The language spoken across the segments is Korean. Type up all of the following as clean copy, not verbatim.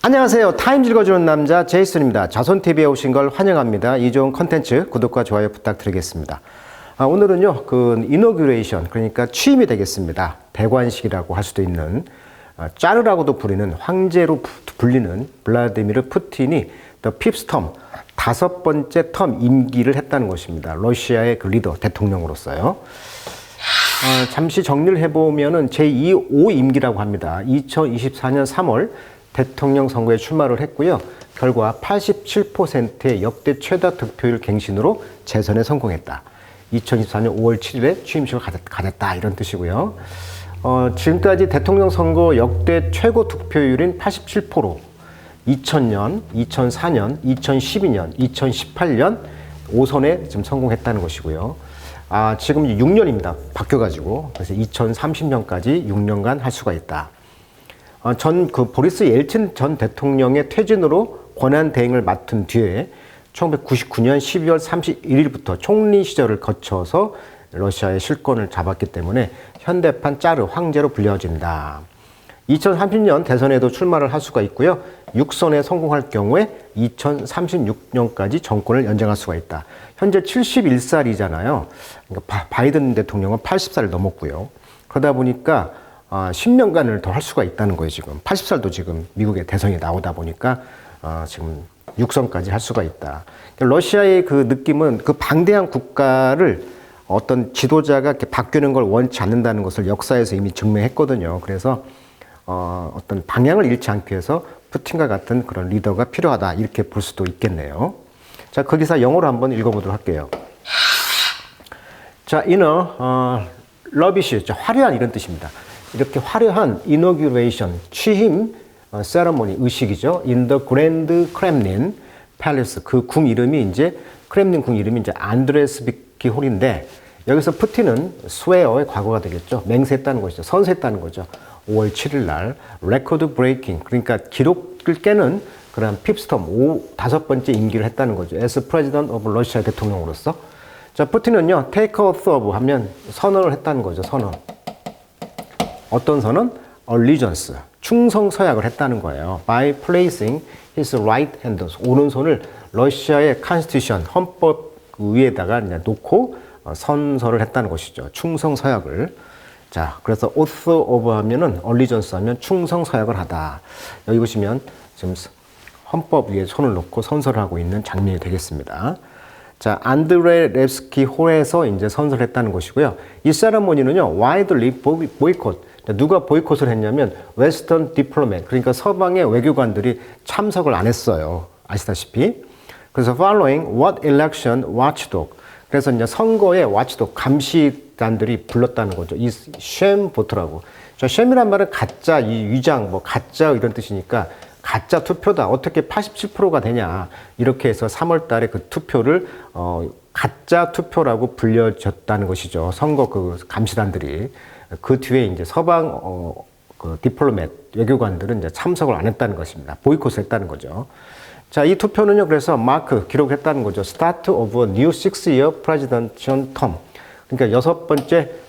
안녕하세요. 타임즈 읽어주는 남자 제이슨입니다. 자손TV에 오신 걸 환영합니다. 이 좋은 컨텐츠 구독과 좋아요 부탁드리겠습니다. 오늘은요, 이노규레이션, 그러니까 취임이 되겠습니다. 대관식이라고 할 수도 있는, 짜르라고도 부르는, 황제로 불리는 블라디미르 푸틴이 더 피프스텀, 5번째 텀 임기를 했다는 것입니다. 러시아의 그 리더, 대통령으로서요. 잠시 정리를 해보면은 제2호 임기라고 합니다. 2024년 3월 대통령 선거에 출마를 했고요. 결과 87%의 역대 최다 득표율 갱신으로 재선에 성공했다. 2024년 5월 7일에 취임식을 가졌다 이런 뜻이고요. 지금까지 대통령 선거 역대 최고 득표율인 87%, 2000년, 2004년, 2012년, 2018년 5선에 지금 성공했다는 것이고요. 지금 6년입니다. 바뀌어가지고. 그래서 2030년까지 6년간 할 수가 있다. 보리스 옐친 전 대통령의 퇴진으로 권한 대행을 맡은 뒤에 1999년 12월 31일부터 총리 시절을 거쳐서 러시아의 실권을 잡았기 때문에 현대판 짜르 황제로 불려진다. 2030년 대선에도 출마를 할 수가 있고요. 6선에 성공할 경우에 2036년까지 정권을 연장할 수가 있다. 현재 71살이잖아요. 그러니까 바이든 대통령은 80살을 넘었고요. 그러다 보니까 10년간을 더 할 수가 있다는 거예요, 지금. 80살도 지금 미국의 대선이 나오다 보니까 지금 6선까지 할 수가 있다. 러시아의 그 느낌은 그 방대한 국가를 어떤 지도자가 이렇게 바뀌는 걸 원치 않는다는 것을 역사에서 이미 증명했거든요. 그래서 어떤 방향을 잃지 않기 위해서 푸틴과 같은 그런 리더가 필요하다. 이렇게 볼 수도 있겠네요. 자, 그 기사 영어로 한번 읽어보도록 할게요. 자, 러비쉬, 화려한 이런 뜻입니다. 이렇게 화려한 inauguration, 취임 세러모니, 의식이죠. in the Grand Kremlin Palace. 그 궁 이름이 이제, 크렘린 궁 이름이 이제 안드레스비키 홀인데, 여기서 푸틴은 swear의 과거가 되겠죠. 맹세했다는 것이죠. 선서했다는 거죠. 5월 7일 날, record breaking. 그러니까 기록을 깨는 그런 피프스텀, 5번째 임기를 했다는 거죠. as president of Russia 대통령으로서. 자, 푸틴은요, take oath of 하면 선언을 했다는 거죠. 선언. 어떤 선언? Allegiance, 충성 서약을 했다는 거예요. By placing his right hand, 오른손을 러시아의 Constitution, 헌법 위에다가 놓고 선서를 했다는 것이죠. 충성 서약을. 자, 그래서 oath of 하면은 Allegiance 하면 충성 서약을 하다. 여기 보시면 지금 헌법 위에 손을 놓고 선서를 하고 있는 장면이 되겠습니다. 자, 안드레 랩스키 홀에서 이제 선서를 했다는 것이고요. 이 세레모니는요, widely boycott. 누가 보이콧을 했냐면 웨스턴 디플로맷, 그러니까 서방의 외교관들이 참석을 안 했어요. 아시다시피. 그래서 following what election watchdog. 그래서 이제 선거의 watchdog, 감시관들이 불렀다는 거죠. 이 쉔 보트라고. 자, 쉔이란 말은 가짜, 이 위장, 가짜 이런 뜻이니까 가짜 투표다. 어떻게 87%가 되냐. 이렇게 해서 3월 달에 그 투표를 가짜 투표라고 불려졌다는 것이죠. 선거 그 감시단들이. 그 뒤에 이제 서방 그 디플로맷 외교관들은 이제 참석을 안 했다는 것입니다. 보이콧을 했다는 거죠. 자, 이 투표는요, 그래서 기록했다는 거죠. Start of a new 6-year presidential term. 그러니까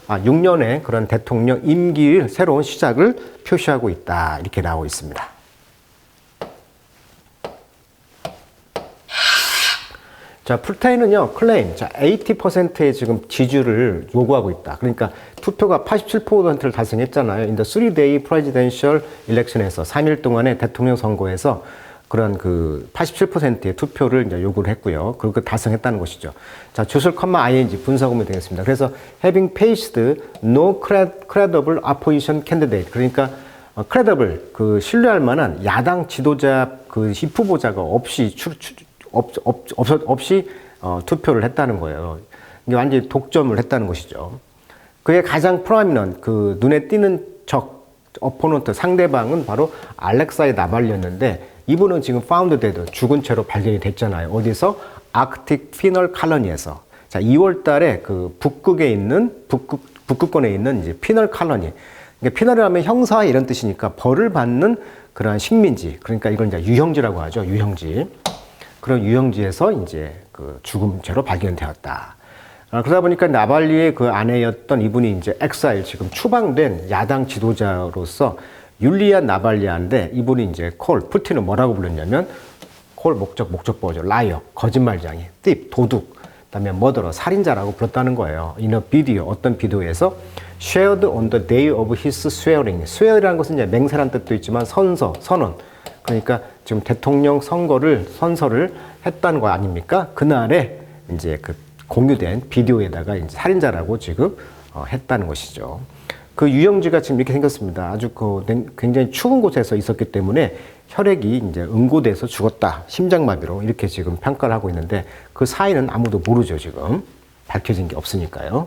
6년의 그런 대통령 임기의 새로운 시작을 표시하고 있다. 이렇게 나오고 있습니다. 자, 풀테인은요, 클레임, 80%의 지금 지지를 요구하고 있다. 그러니까 투표가 87%를 달성했잖아요. In the 3-day presidential election에서 3일 동안의 대통령 선거에서 그런 그 87%의 투표를 이제 요구를 했고요. 그걸 달성했다는 것이죠. 자, 주술 컴마 ing 분사구문이 되겠습니다. 그래서 having faced no credible opposition candidate. 그러니까 credible, 그 신뢰할 만한 야당 지도자 그 후보자가 없이 투표를 했다는 거예요. 이게 완전히 독점을 했다는 것이죠. 그의 가장 프로미넌, 그 눈에 띄는 어포넌트, 상대방은 바로 알렉사이 나발리였는데, 이분은 지금 파운드 데드, 죽은 채로 발견이 됐잖아요. 어디서? 아크틱 피널 칼러니에서. 자, 2월 달에 그 북극권에 있는 이제 피널 칼러니. 그러니까 피널이라면 형사 이런 뜻이니까 벌을 받는 그러한 식민지. 그러니까 이걸 이제 유형지라고 하죠. 유형지. 그런 유형지에서 이제 그 죽음죄로 발견되었다. 그러다 보니까 나발리의 그 아내였던 이분이 이제 엑사일, 지금 추방된 야당 지도자로서 율리아 나발리아인데 이분이 이제 푸틴은 뭐라고 불렀냐면 목적보죠. 라이어, 거짓말쟁이, thief, 도둑, 그다음에 머더러, 살인자라고 불렀다는 거예요. 이너 비디오, 어떤 비디오에서 shared on the day of his swearing. swear이라는 것은 이제 맹세란 뜻도 있지만 선언. 그러니까 지금 대통령 선서를 했다는 거 아닙니까? 그날에 이제 그 공유된 비디오에다가 이제 살인자라고 지금 했다는 것이죠. 그 유영지가 지금 이렇게 생겼습니다. 아주 굉장히 추운 곳에서 있었기 때문에 혈액이 이제 응고돼서 죽었다. 심장마비로 이렇게 지금 평가를 하고 있는데 그 사인은 아무도 모르죠, 지금. 밝혀진 게 없으니까요.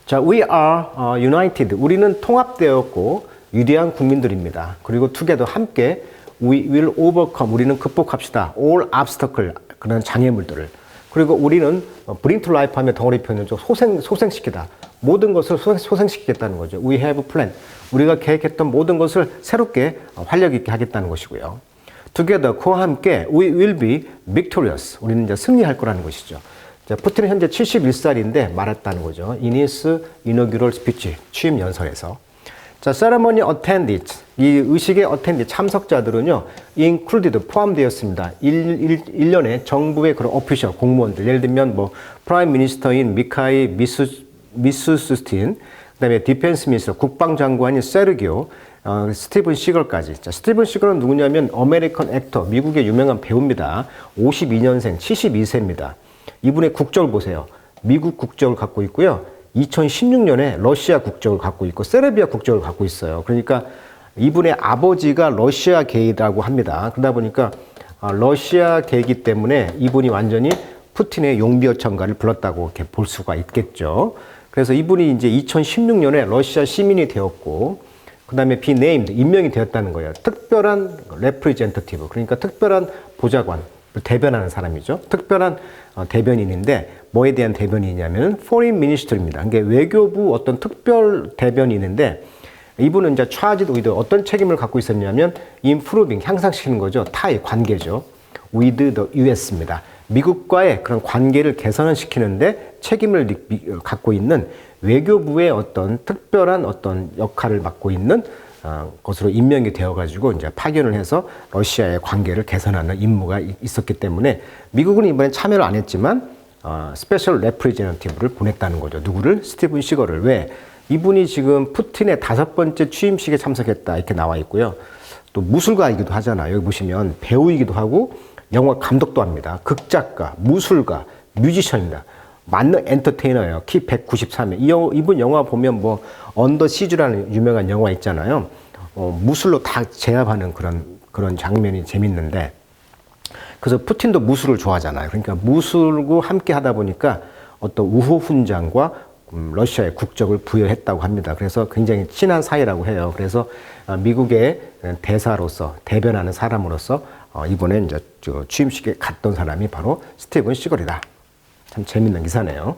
자, we are united. 우리는 통합되었고 위대한 국민들입니다. 그리고 together 함께 we will overcome. 우리는 극복합시다. all obstacle. 그런 장애물들을. 그리고 우리는 bring to life 하면 덩어리 표현이죠. 소생시키다. 모든 것을 소생시키겠다는 거죠. We have plan. 우리가 계획했던 모든 것을 새롭게 활력 있게 하겠다는 것이고요. Together, 그와 함께 we will be victorious. 우리는 이제 승리할 거라는 것이죠. 자, 푸틴은 현재 71살인데 말했다는 거죠. In his inaugural speech, 취임 연설에서. 자, ceremony attended. 이 의식의 attended 참석자들은요, included 포함되었습니다. 일련의 정부의 그런 오피셜 공무원들. 예를 들면 뭐 프라임 미니스터인 미카이 미수스틴, 그다음에 디펜스 미니스터 국방장관인 세르기오, 스티븐 시걸까지. 자, 스티븐 시걸은 누구냐면 아메리칸 액터, 미국의 유명한 배우입니다. 52년생, 72세입니다. 이분의 국적을 보세요. 미국 국적을 갖고 있고요. 2016년에 러시아 국적을 갖고 있고 세르비아 국적을 갖고 있어요. 그러니까 이분의 아버지가 러시아계이라고 합니다. 그러다 보니까 러시아계이기 때문에 이분이 완전히 푸틴의 용비어천가를 불렀다고 이렇게 볼 수가 있겠죠. 그래서 이분이 이제 2016년에 러시아 시민이 되었고, 그 다음에 be named, 임명이 되었다는 거예요. 특별한 representative, 그러니까 특별한 보좌관, 대변하는 사람이죠. 특별한 대변인인데, 뭐에 대한 대변인이냐면 foreign minister입니다. 그러니까 외교부 어떤 특별 대변인인데, 이분은 이제 charged with 어떤 책임을 갖고 있었냐면 improving, 향상시키는 거죠. 타의 관계죠. with the US입니다. 미국과의 그런 관계를 개선을 시키는데 책임을 갖고 있는 외교부의 어떤 특별한 어떤 역할을 맡고 있는 것으로 임명이 되어가지고 이제 파견을 해서 러시아의 관계를 개선하는 임무가 있었기 때문에 미국은 이번에 참여를 안 했지만 스페셜 레프리젠티브를 보냈다는 거죠. 누구를? 스티븐 시거를. 왜? 이분이 지금 푸틴의 5번째 취임식에 참석했다 이렇게 나와 있고요. 또 무술가이기도 하잖아요. 여기 보시면 배우이기도 하고 영화 감독도 합니다. 극작가, 무술가, 뮤지션입니다. 만능 엔터테이너예요. 키 193에. 이분 영화 보면 뭐 언더 시즈라는 유명한 영화 있잖아요. 무술로 다 제압하는 그런 장면이 재밌는데, 그래서 푸틴도 무술을 좋아하잖아요. 그러니까 무술과 함께 하다 보니까 어떤 우호 훈장과 러시아의 국적을 부여했다고 합니다. 그래서 굉장히 친한 사이라고 해요. 그래서 미국의 대사로서 대변하는 사람으로서 이번에 이제 취임식에 갔던 사람이 바로 스티븐 시걸이다. 참 재밌는 기사네요.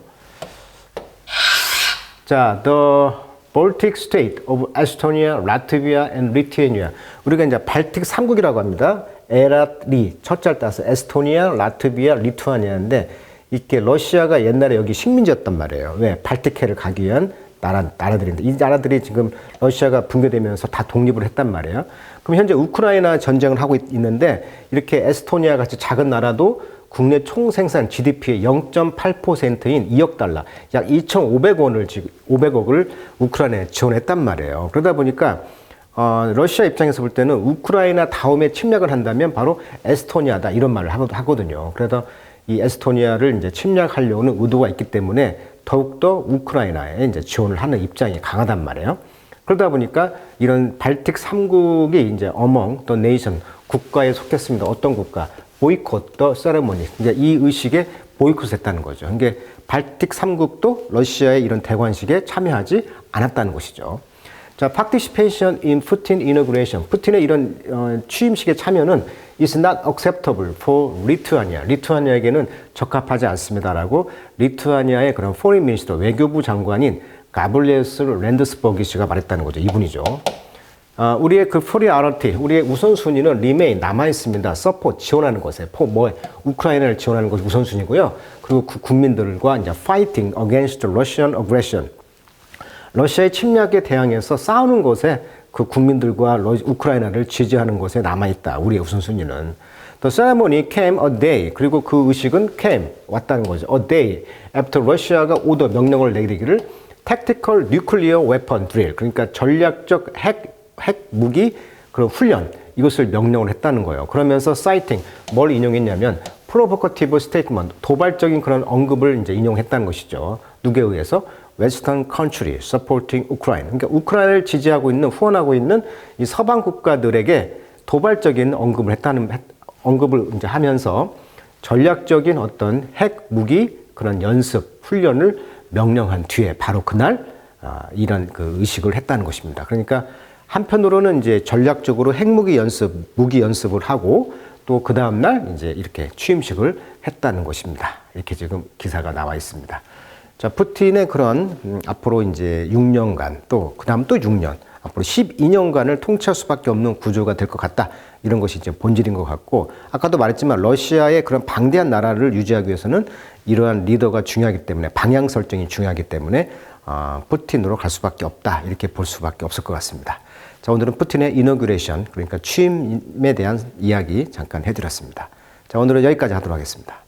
자, the Baltic State of Estonia, Latvia, and Lithuania. 우리가 이제 발틱 3국이라고 합니다. 에라리 첫자를 따서 에스토니아, 라트비아, 리투아니아인데 이렇게 러시아가 옛날에 여기 식민지였단 말이에요. 왜? 발틱해를 가기 위한 나라들인데 이 나라들이 지금 러시아가 붕괴되면서 다 독립을 했단 말이에요. 그럼 현재 우크라이나 전쟁을 하고 있는데 이렇게 에스토니아 같이 작은 나라도 국내 총생산 GDP의 0.8%인 2억 달러, 약 2,500억을 우크라이나에 지원했단 말이에요. 그러다 보니까 러시아 입장에서 볼 때는 우크라이나 다음에 침략을 한다면 바로 에스토니아다 이런 말을 하거든요. 그래서 이 에스토니아를 이제 침략하려는 의도가 있기 때문에 더욱더 우크라이나에 이제 지원을 하는 입장이 강하단 말이에요. 그러다 보니까 이런 발틱 3국이 이제 among the nation, 국가에 속했습니다. 어떤 국가? 보이콧 더 세레모니. 이제 이 의식에 보이콧했다는 거죠. 그러니까 발틱 3국도 러시아의 이런 대관식에 참여하지 않았다는 것이죠. 자, participation in Putin inauguration. 푸틴의 이런 취임식에 참여는 is not acceptable for Lithuania. 리투아니아에게는 적합하지 않습니다라고 리투아니아의 그런 foreign minister, 외교부 장관인 가블리에스 랜드스버기시가 말했다는 거죠. 이분이죠. 우리의 그 프리어리티, 우리의 우선순위는 remain, 남아있습니다. support, 지원하는 것에, 우크라이나를 지원하는 것이 우선순위고요. 그리고 국민들과 이제 fighting against Russian aggression. 러시아의 침략에 대항해서 싸우는 곳에 그 국민들과 우크라이나를 지지하는 곳에 남아있다. 우리의 우선순위는. The ceremony came a day. 그리고 그 의식은 came, 왔다는 거죠. A day after 러시아가 오더 명령을 내리기를 tactical nuclear weapon drill. 그러니까 전략적 핵 무기 그런 훈련 이것을 명령을 했다는 거예요. 그러면서 citing 뭘 인용했냐면 provocative statement 도발적인 그런 언급을 이제 인용했다는 것이죠. 누구에 의해서? Western country supporting Ukraine. 그러니까 우크라이나를 지지하고 있는 후원하고 있는 이 서방 국가들에게 도발적인 언급을 이제 하면서 전략적인 어떤 핵 무기 그런 연습 훈련을 명령한 뒤에 바로 그날 이런 그 의식을 했다는 것입니다. 그러니까 한편으로는 이제 전략적으로 핵무기 연습, 무기 연습을 하고 또 그 다음날 이제 이렇게 취임식을 했다는 것입니다. 이렇게 지금 기사가 나와 있습니다. 자, 푸틴의 그런 앞으로 이제 6년간 또 그다음 또 6년 앞으로 12년간을 통치할 수밖에 없는 구조가 될 것 같다. 이런 것이 이제 본질인 것 같고 아까도 말했지만 러시아의 그런 방대한 나라를 유지하기 위해서는 이러한 리더가 중요하기 때문에 방향 설정이 중요하기 때문에 푸틴으로 갈 수밖에 없다. 이렇게 볼 수밖에 없을 것 같습니다. 자, 오늘은 푸틴의 이너규레이션 그러니까 취임에 대한 이야기 잠깐 해드렸습니다. 자, 오늘은 여기까지 하도록 하겠습니다.